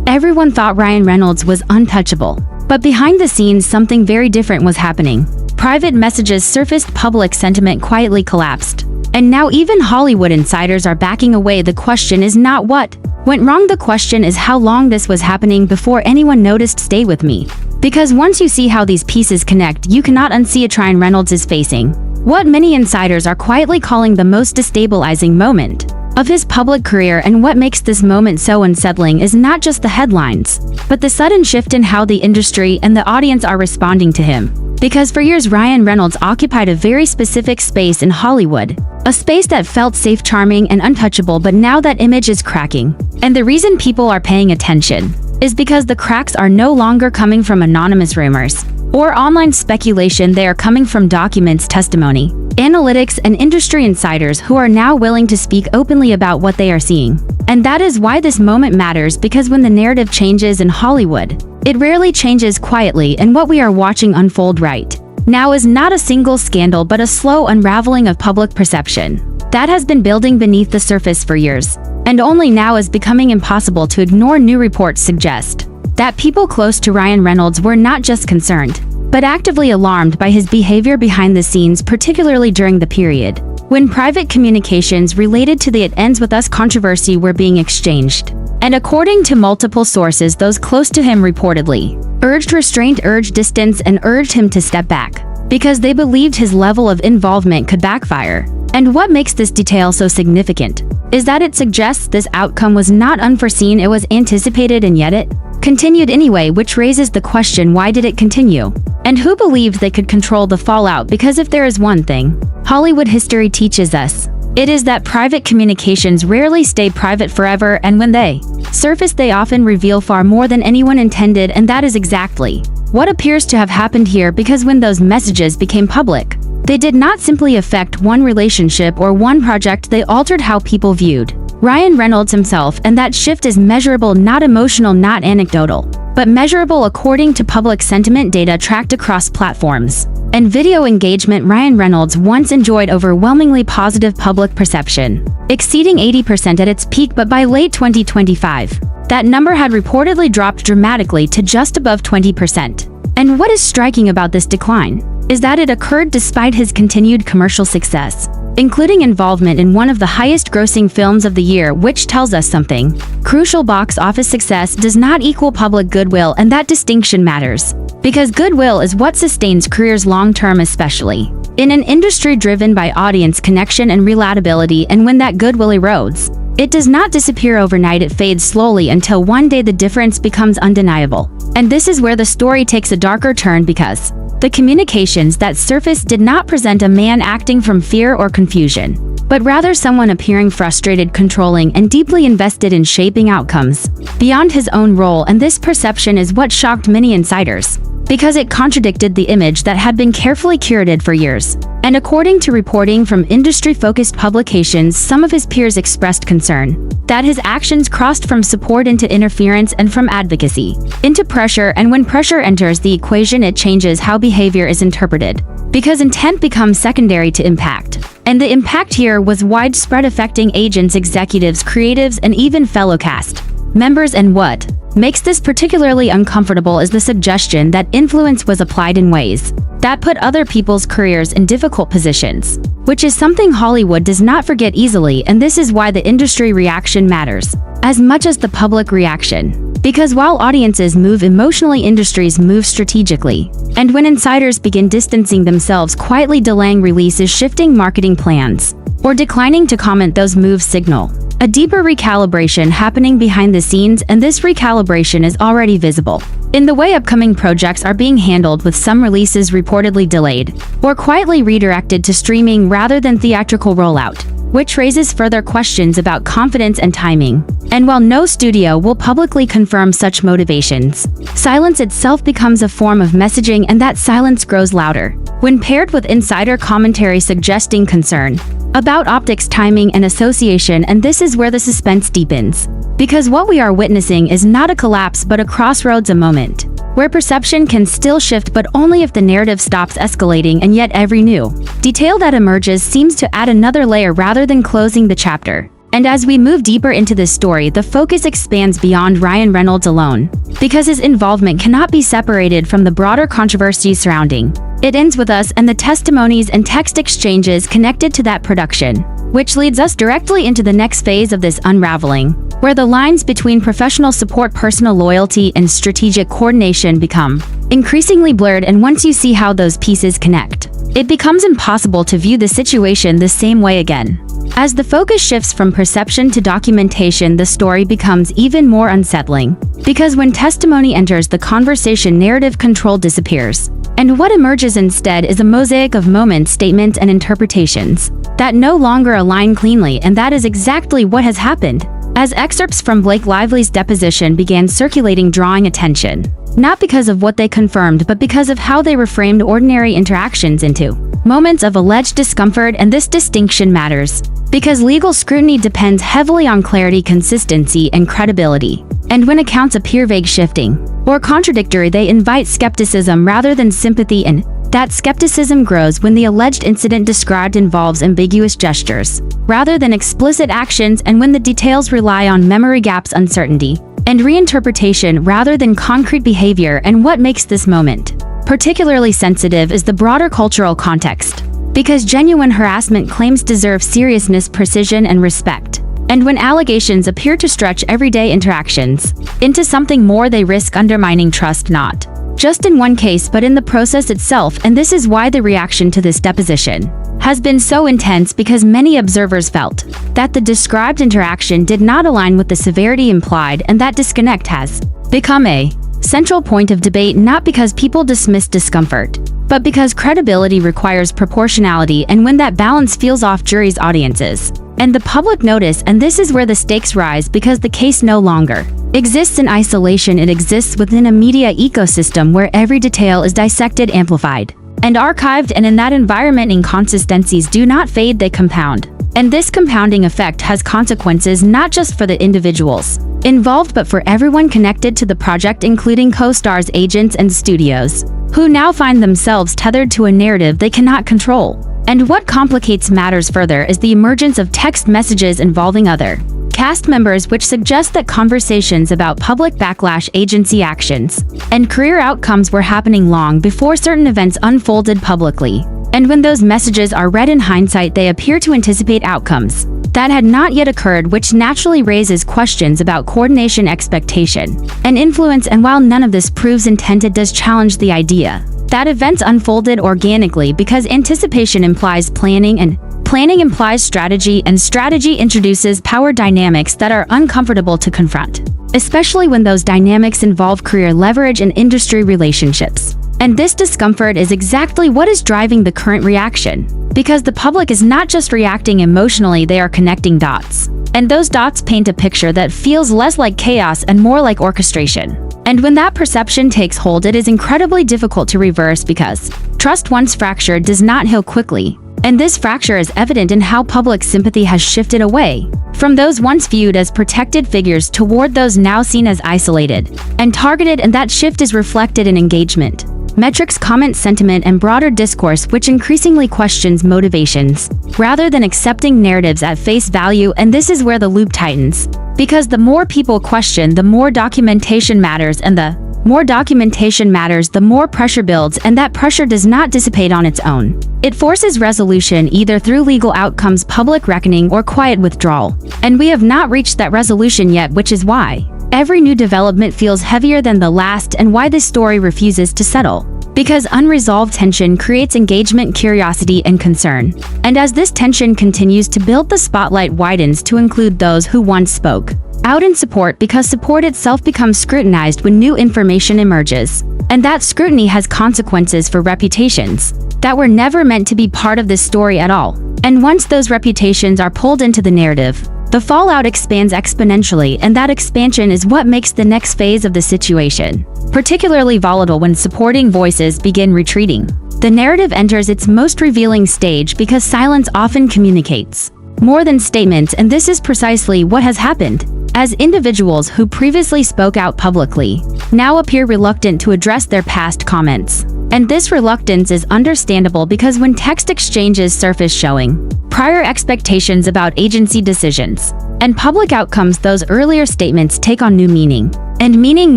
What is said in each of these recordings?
Everyone thought Ryan Reynolds was untouchable. But behind the scenes, something very different was happening. Private messages surfaced, public sentiment quietly collapsed. And now even Hollywood insiders are backing away. The question is not what went wrong, the question is how long this was happening before anyone noticed. Stay with me. Because once you see how these pieces connect, you cannot unsee it. Ryan Reynolds is facing what many insiders are quietly calling the most destabilizing moment of his public career, and what makes this moment so unsettling is not just the headlines, but the sudden shift in how the industry and the audience are responding to him. Because for years, Ryan Reynolds occupied a very specific space in Hollywood, a space that felt safe, charming, and untouchable, but now that image is cracking. And the reason people are paying attention is because the cracks are no longer coming from anonymous rumors or online speculation. They are coming from documents, testimony, analytics, and industry insiders who are now willing to speak openly about what they are seeing. And that is why this moment matters, because when the narrative changes in Hollywood, it rarely changes quietly, and what we are watching unfold right now is not a single scandal but a slow unraveling of public perception that has been building beneath the surface for years, and only now is becoming impossible to ignore. New reports suggest that people close to Ryan Reynolds were not just concerned, but actively alarmed by his behavior behind the scenes, particularly during the period when private communications related to the "It Ends With Us" controversy were being exchanged. And according to multiple sources, those close to him reportedly urged restraint, urged distance, and urged him to step back, because they believed his level of involvement could backfire. And what makes this detail so significant is that it suggests this outcome was not unforeseen, it was anticipated, and yet it continued anyway, which raises the question, why did it continue? And who believed they could control the fallout? Because if there is one thing Hollywood history teaches us, it is that private communications rarely stay private forever, and when they surface, they often reveal far more than anyone intended, and that is exactly what appears to have happened here. Because when those messages became public, they did not simply affect one relationship or one project, they altered how people viewed Ryan Reynolds himself, and that shift is measurable, not emotional, not anecdotal, but measurable according to public sentiment data tracked across platforms and video engagement. Ryan Reynolds once enjoyed overwhelmingly positive public perception, exceeding 80% at its peak, but by late 2025, that number had reportedly dropped dramatically to just above 20%. And what is striking about this decline is that it occurred despite his continued commercial success, including involvement in one of the highest-grossing films of the year, which tells us something crucial: box office success does not equal public goodwill, and that distinction matters, because goodwill is what sustains careers long-term, especially in an industry driven by audience connection and relatability. And when that goodwill erodes, it does not disappear overnight, it fades slowly until one day the difference becomes undeniable. And this is where the story takes a darker turn, because the communications that surfaced did not present a man acting from fear or confusion, but rather someone appearing frustrated, controlling, and deeply invested in shaping outcomes beyond his own role. And this perception is what shocked many insiders, because it contradicted the image that had been carefully curated for years. And according to reporting from industry-focused publications, some of his peers expressed concern that his actions crossed from support into interference, and from advocacy into pressure. And when pressure enters the equation, it changes how behavior is interpreted, because intent becomes secondary to impact. And the impact here was widespread, affecting agents, executives, creatives, and even fellow cast members. And what makes this particularly uncomfortable is the suggestion that influence was applied in ways that put other people's careers in difficult positions, which is something Hollywood does not forget easily. And this is why the industry reaction matters as much as the public reaction, because while audiences move emotionally, industries move strategically. And when insiders begin distancing themselves, quietly delaying releases, shifting marketing plans, or declining to comment, those moves signal a deeper recalibration happening behind the scenes. And this recalibration is already visible in the way upcoming projects are being handled, with some releases reportedly delayed or quietly redirected to streaming rather than theatrical rollout, which raises further questions about confidence and timing. And while no studio will publicly confirm such motivations, silence itself becomes a form of messaging, and that silence grows louder when paired with insider commentary suggesting concern about optics, timing, and association. And this is where the suspense deepens, because what we are witnessing is not a collapse but a crossroads, a moment where perception can still shift, but only if the narrative stops escalating. And yet every new detail that emerges seems to add another layer rather than closing the chapter. And as we move deeper into this story, the focus expands beyond Ryan Reynolds alone, because his involvement cannot be separated from the broader controversy surrounding. It ends with us and the testimonies and text exchanges connected to that production, which leads us directly into the next phase of this unraveling, where the lines between professional support, personal loyalty, and strategic coordination become increasingly blurred. And once you see how those pieces connect, it becomes impossible to view the situation the same way again. As the focus shifts from perception to documentation, the story becomes even more unsettling, because when testimony enters the conversation, narrative control disappears, and what emerges instead is a mosaic of moments, statements, and interpretations that no longer align cleanly. And that is exactly what has happened, as excerpts from Blake Lively's deposition began circulating, drawing attention, not because of what they confirmed, but because of how they reframed ordinary interactions into moments of alleged discomfort. And this distinction matters, because legal scrutiny depends heavily on clarity, consistency, and credibility. And when accounts appear vague, shifting, or contradictory, they invite skepticism rather than sympathy, and that skepticism grows when the alleged incident described involves ambiguous gestures rather than explicit actions, and when the details rely on memory gaps, uncertainty, and reinterpretation rather than concrete behavior. And what makes this moment particularly sensitive is the broader cultural context, because genuine harassment claims deserve seriousness, precision, and respect. And when allegations appear to stretch everyday interactions into something more, they risk undermining trust, not just in one case, but in the process itself. And this is why the reaction to this deposition has been so intense, because many observers felt that the described interaction did not align with the severity implied, and that disconnect has become a central point of debate, not because people dismiss discomfort, but because credibility requires proportionality. And when that balance feels off, juries, audiences, and the public notice. And this is where the stakes rise, because the case no longer exists in isolation. It exists within a media ecosystem where every detail is dissected, amplified, and archived. And in that environment, inconsistencies do not fade, they compound. And this compounding effect has consequences not just for the individuals involved, but for everyone connected to the project, including co-stars, agents, and studios, who now find themselves tethered to a narrative they cannot control. And what complicates matters further is the emergence of text messages involving other cast members, which suggest that conversations about public backlash, agency actions, and career outcomes were happening long before certain events unfolded publicly. And when those messages are read in hindsight, they appear to anticipate outcomes that had not yet occurred, which naturally raises questions about coordination, expectation, and influence. And while none of this proves intent, it does challenge the idea that events unfolded organically, because anticipation implies planning, and planning implies strategy, and strategy introduces power dynamics that are uncomfortable to confront, especially when those dynamics involve career leverage and industry relationships. And this discomfort is exactly what is driving the current reaction, because the public is not just reacting emotionally, they are connecting dots. And those dots paint a picture that feels less like chaos and more like orchestration. And when that perception takes hold, it is incredibly difficult to reverse, because trust, once fractured, does not heal quickly. And this fracture is evident in how public sympathy has shifted away from those once viewed as protected figures toward those now seen as isolated and targeted. And that shift is reflected in engagement metrics, comment, sentiment, and broader discourse, which increasingly questions motivations rather than accepting narratives at face value. And this is where the loop tightens, because the more people question, the more documentation matters, and the more documentation matters, the more pressure builds. And that pressure does not dissipate on its own. It forces resolution, either through legal outcomes, public reckoning, or quiet withdrawal. And we have not reached that resolution yet, which is why every new development feels heavier than the last, and why this story refuses to settle. Because unresolved tension creates engagement, curiosity, and concern. And as this tension continues to build, the spotlight widens to include those who once spoke out in support, because support itself becomes scrutinized when new information emerges. And that scrutiny has consequences for reputations that were never meant to be part of this story at all. And once those reputations are pulled into the narrative, the fallout expands exponentially, and that expansion is what makes the next phase of the situation particularly volatile. When supporting voices begin retreating, the narrative enters its most revealing stage, because silence often communicates more than statements. And this is precisely what has happened, as individuals who previously spoke out publicly now appear reluctant to address their past comments. And this reluctance is understandable because when text exchanges surface showing prior expectations about agency decisions and public outcomes, those earlier statements take on new meaning. And meaning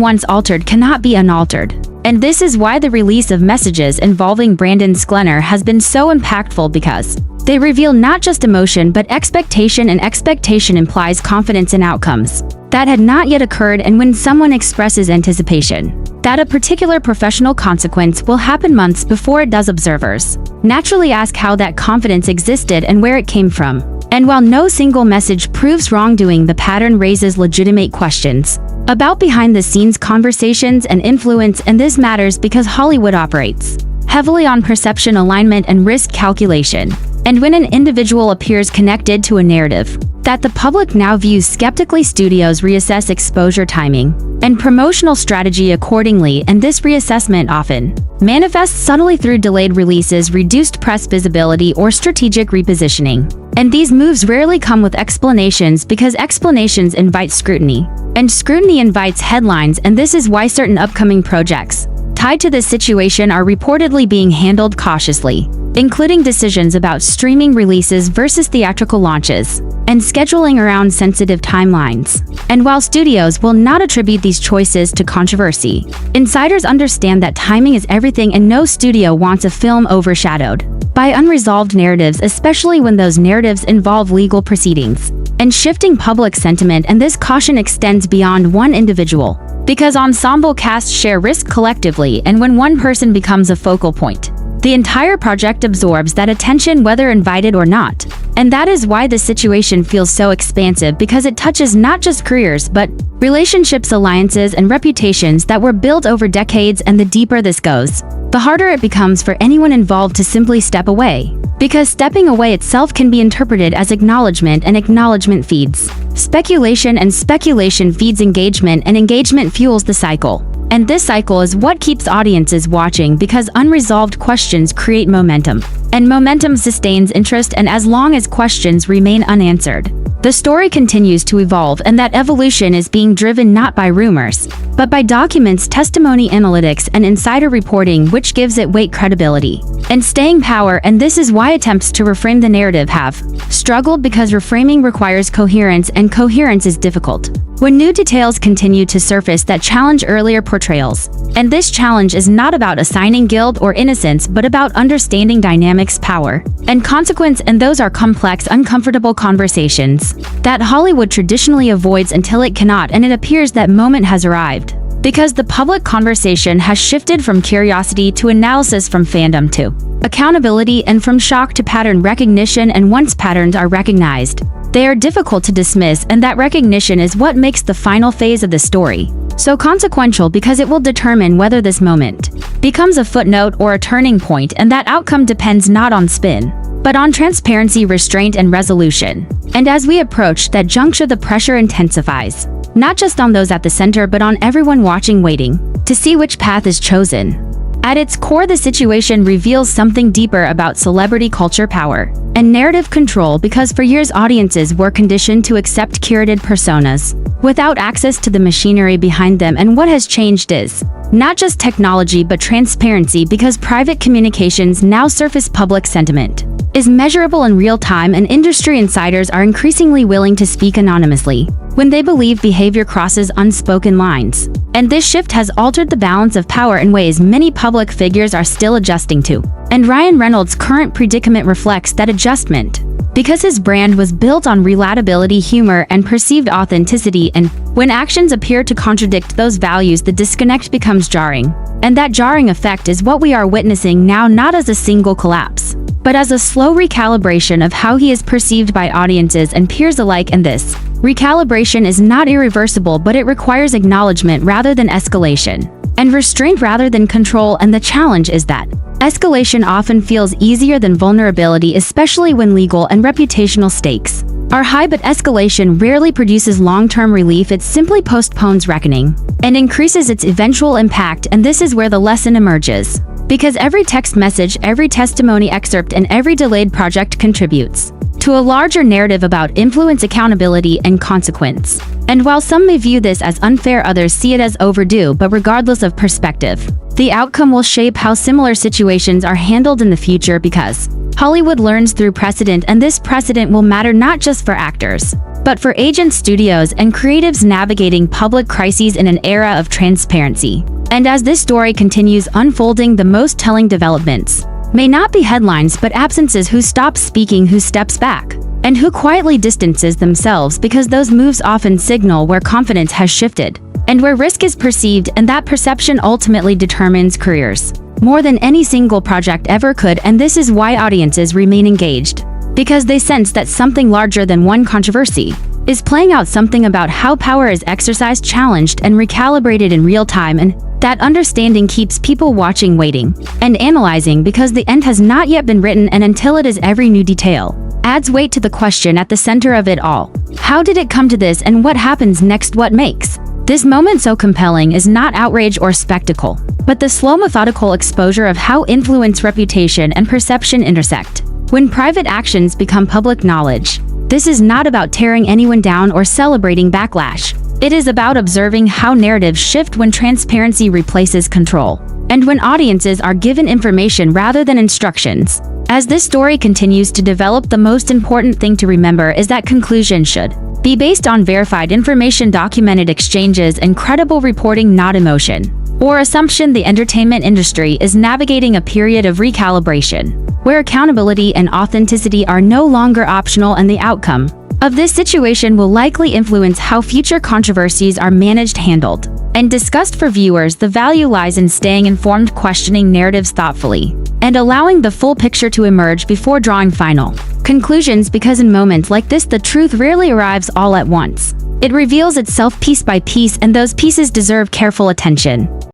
once altered cannot be unaltered. And this is why the release of messages involving Brandon Sklenar has been so impactful, because they reveal not just emotion but expectation, and expectation implies confidence in outcomes that had not yet occurred. And when someone expresses anticipation that a particular professional consequence will happen months before it does, observers naturally ask how that confidence existed and where it came from. And while no single message proves wrongdoing, the pattern raises legitimate questions about behind-the-scenes conversations and influence, and this matters because Hollywood operates heavily on perception, alignment, and risk calculation. And when an individual appears connected to a narrative that the public now views skeptically, studios reassess exposure timing and promotional strategy accordingly, and this reassessment often manifests subtly through delayed releases, reduced press visibility, or strategic repositioning. And these moves rarely come with explanations, because explanations invite scrutiny, and scrutiny invites headlines. And this is why certain upcoming projects tied to this situation are reportedly being handled cautiously, including decisions about streaming releases versus theatrical launches, and scheduling around sensitive timelines. And while studios will not attribute these choices to controversy, insiders understand that timing is everything, and no studio wants a film overshadowed by unresolved narratives, especially when those narratives involve legal proceedings and shifting public sentiment. And this caution extends beyond one individual, because ensemble casts share risk collectively, and when one person becomes a focal point, the entire project absorbs that attention, whether invited or not. And that is why the situation feels so expansive, because it touches not just careers but relationships, alliances, and reputations that were built over decades. And the deeper this goes, the harder it becomes for anyone involved to simply step away, because stepping away itself can be interpreted as acknowledgement, and acknowledgement feeds speculation, and speculation feeds engagement, and engagement fuels the cycle. And this cycle is what keeps audiences watching, because unresolved questions create momentum, and momentum sustains interest. And as long as questions remain unanswered, the story continues to evolve, and that evolution is being driven not by rumors, but by documents, testimony, analytics, and insider reporting, which gives it weight, credibility, and staying power. And this is why attempts to reframe the narrative have struggled, because reframing requires coherence, and coherence is difficult when new details continue to surface that challenge earlier portrayals. And this challenge is not about assigning guilt or innocence, but about understanding dynamics, power, and consequence. And those are complex, uncomfortable conversations that Hollywood traditionally avoids until it cannot. And it appears that moment has arrived, because the public conversation has shifted from curiosity to analysis, from fandom to accountability, and from shock to pattern recognition. And once patterns are recognized, they are difficult to dismiss, and that recognition is what makes the final phase of the story so consequential, because it will determine whether this moment becomes a footnote or a turning point. And that outcome depends not on spin, but on transparency, restraint, and resolution. And as we approach that juncture, the pressure intensifies, not just on those at the center, but on everyone watching, waiting to see which path is chosen. At its core, the situation reveals something deeper about celebrity culture, power, and narrative control, because for years audiences were conditioned to accept curated personas without access to the machinery behind them. And what has changed is not just technology but transparency, because private communications now surface public sentiment is measurable in real time, and industry insiders are increasingly willing to speak anonymously when they believe behavior crosses unspoken lines. And this shift has altered the balance of power in ways many public figures are still adjusting to. And Ryan Reynolds' current predicament reflects that adjustment, because his brand was built on relatability, humor, and perceived authenticity. And when actions appear to contradict those values, the disconnect becomes jarring. And that jarring effect is what we are witnessing now, not as a single collapse, but as a slow recalibration of how he is perceived by audiences and peers alike. And this recalibration is not irreversible, but it requires acknowledgement rather than escalation, and restraint rather than control. And the challenge is that escalation often feels easier than vulnerability, especially when legal and reputational stakes are high, but escalation rarely produces long-term relief. It simply postpones reckoning and increases its eventual impact. And this is where the lesson emerges, because every text message, every testimony excerpt, and every delayed project contributes to a larger narrative about influence, accountability, and consequence. And while some may view this as unfair, others see it as overdue, but regardless of perspective, the outcome will shape how similar situations are handled in the future because Hollywood learns through precedent, and this precedent will matter not just for actors, but for agents, studios, and creatives navigating public crises in an era of transparency. And as this story continues unfolding, the most telling developments may not be headlines but absences: who stops speaking, who steps back, and who quietly distances themselves, because those moves often signal where confidence has shifted and where risk is perceived, and that perception ultimately determines careers more than any single project ever could. And this is why audiences remain engaged, because they sense that something larger than one controversy is playing out, something about how power is exercised, challenged, and recalibrated in real time. And that understanding keeps people watching, waiting, and analyzing, because the end has not yet been written, and until it is, every new detail adds weight to the question at the center of it all. How did it come to this, and what happens next? What makes this moment so compelling is not outrage or spectacle, but the slow, methodical exposure of how influence, reputation, and perception intersect when private actions become public knowledge. This is not about tearing anyone down or celebrating backlash. It is about observing how narratives shift when transparency replaces control, and when audiences are given information rather than instructions. As this story continues to develop, the most important thing to remember is that conclusion should be based on verified information, documented exchanges, and credible reporting, not emotion or assumption. The entertainment industry is navigating a period of recalibration, where accountability and authenticity are no longer optional, and the outcome of this situation will likely influence how future controversies are managed, handled, and discussed. For viewers, the value lies in staying informed, questioning narratives thoughtfully, and allowing the full picture to emerge before drawing final conclusions, because in moments like this, the truth rarely arrives all at once. It reveals itself piece by piece, and those pieces deserve careful attention.